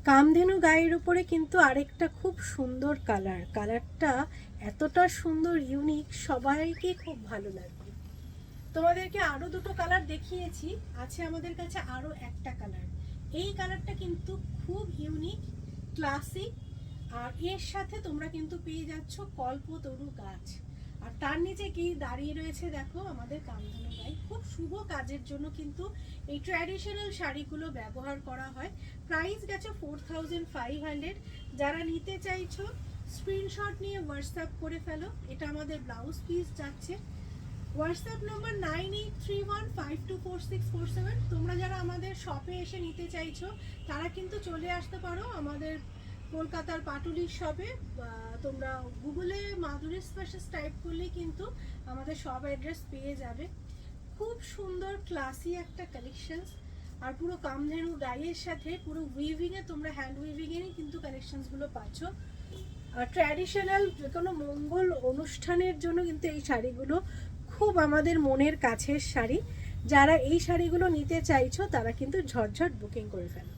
কামধেনু গায়ের উপরে কিন্তু আরেকটা খুব সুন্দর কালারটা এতটা সুন্দর, ইউনিক, সবাইকে খুব ভালো লাগবে। তোমাদেরকে আরো দুটো কালার দেখিয়েছি, আছে আমাদের কাছে আরো একটা কালার। এই কালারটা কিন্তু খুব ইউনিক, ক্লাসিক, আর এর সাথে তোমরা কিন্তু পেয়ে যাচ্ছ কল্পতরু গাছ। আর তার নিচে কি দাঁড়িয়ে রয়েছে দেখো, আমাদের কামধেনু গাই। খুব শুভ কাজের জন্য কিন্তু এই ট্র্যাডিশনাল শাড়িগুলো ব্যবহার করা হয়। প্রাইস গেছে 4500। যারা নিতে চাইছো স্ক্রিনশট নিয়ে হোয়াটসঅ্যাপ করে ফেলো। এটা আমাদের ব্লাউজ পিস যাচ্ছে। হোয়াটসঅ্যাপ নম্বর 9831524647। তোমরা যারা আমাদের শপে এসে নিতে চাইছো তারা কিন্তু চলে আসতে পারো আমাদের কলকাতার পাটুলির শপে। তোমরা গুগলে মাধুরী স্পেশাস টাইপ করলে কিন্তু আমাদের শপ অ্যাড্রেস পেয়ে যাবে। খুব সুন্দর ক্লাসি একটা কালেকশনস, আর পুরো কামধেনু গায়ের সাথে পুরো উইভিংয়ে, তোমরা হ্যান্ড উইভিংয়েরই কিন্তু কালেকশনসগুলো পাচ্ছ। আর ট্র্যাডিশনাল যে কোনো মঙ্গল অনুষ্ঠানের জন্য কিন্তু এই শাড়িগুলো খুব আমাদের মনের কাছের শাড়ি। যারা এই শাড়িগুলো নিতে চাইছো তারা কিন্তু ঝটঝট বুকিং করে ফেলো।